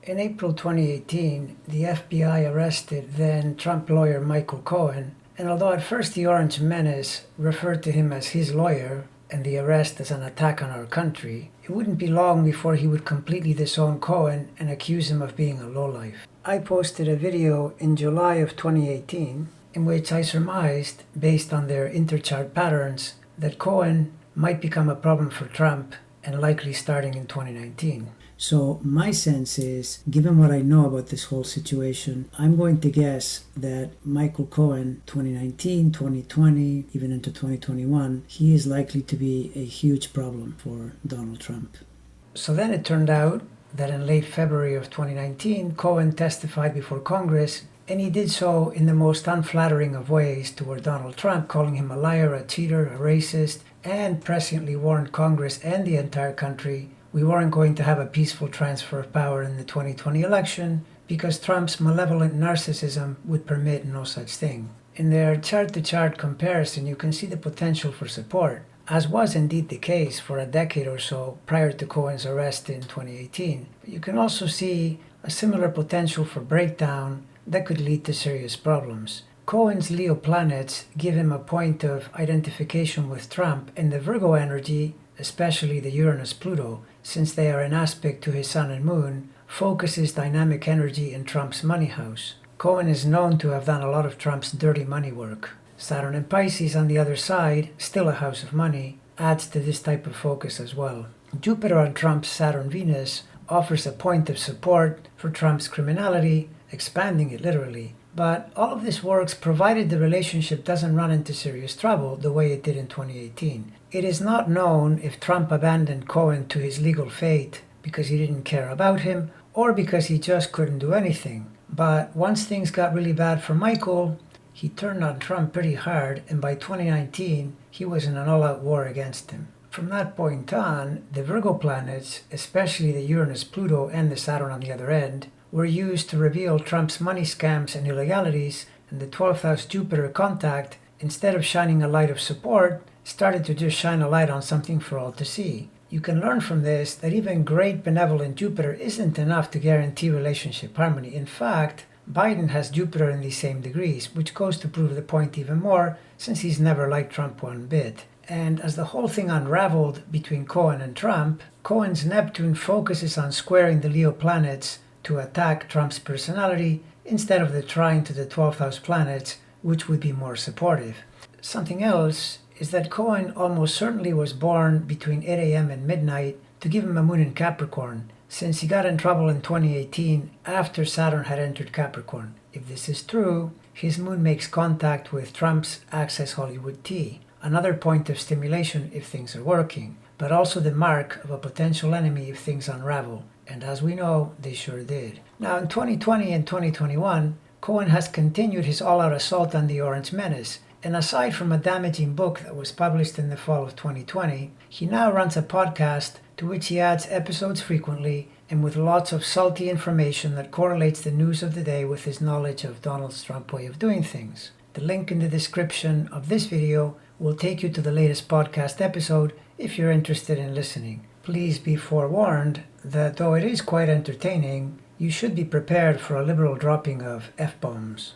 In April 2018, the FBI arrested then Trump lawyer Michael Cohen, and although at first the Orange Menace referred to him as his lawyer and the arrest as an attack on our country, it wouldn't be long before he would completely disown Cohen and accuse him of being a lowlife. I posted a video in July of 2018 in which I surmised, based on their interchart patterns, that Cohen might become a problem for Trump and likely starting in 2019. So my sense is, given what I know about this whole situation, I'm going to guess that Michael Cohen, 2019, 2020, even into 2021, he is likely to be a huge problem for Donald Trump. So then it turned out that in late February of 2019, Cohen testified before Congress, and he did so in the most unflattering of ways toward Donald Trump, calling him a liar, a cheater, a racist, and presciently warned Congress and the entire country we weren't going to have a peaceful transfer of power in the 2020 election because Trump's malevolent narcissism would permit no such thing. In their chart-to-chart comparison, you can see the potential for support, as was indeed the case for a decade or so prior to Cohen's arrest in 2018. But you can also see a similar potential for breakdown that could lead to serious problems. Cohen's Leo planets give him a point of identification with Trump, and the Virgo energy, especially the Uranus-Pluto, since they are an aspect to his sun and moon, focuses dynamic energy in Trump's money house. Cohen is known to have done a lot of Trump's dirty money work. Saturn and Pisces on the other side, still a house of money, adds to this type of focus as well. Jupiter on Trump's Saturn-Venus offers a point of support for Trump's criminality, expanding it literally. But all of this works provided the relationship doesn't run into serious trouble the way it did in 2018. It is not known if Trump abandoned Cohen to his legal fate because he didn't care about him or because he just couldn't do anything. But once things got really bad for Michael, he turned on Trump pretty hard, and by 2019, he was in an all-out war against him. From that point on, the Virgo planets, especially the Uranus-Pluto and the Saturn on the other end, were used to reveal Trump's money scams and illegalities, and the 12th house Jupiter contact, instead of shining a light of support, started to just shine a light on something for all to see. You can learn from this that even great benevolent Jupiter isn't enough to guarantee relationship harmony. In fact, Biden has Jupiter in these same degrees, which goes to prove the point even more, since he's never liked Trump one bit. And as the whole thing unraveled between Cohen and Trump, Cohen's Neptune focuses on squaring the Leo planets to attack Trump's personality instead of the trine to the 12th house planets, which would be more supportive. Something else is that Cohen almost certainly was born between 8 a.m. and midnight to give him a moon in Capricorn, since he got in trouble in 2018 after Saturn had entered Capricorn. If this is true, his moon makes contact with Trump's Access Hollywood T, another point of stimulation if things are working, but also the mark of a potential enemy if things unravel. And as we know, they sure did. Now in 2020 and 2021, Cohen has continued his all-out assault on the Orange Menace, and aside from a damaging book that was published in the fall of 2020, he now runs a podcast to which he adds episodes frequently and with lots of salty information that correlates the news of the day with his knowledge of Donald Trump's way of doing things. The link in the description of this video will take you to the latest podcast episode if you're interested in listening. Please be forewarned that though it is quite entertaining, you should be prepared for a liberal dropping of F-bombs.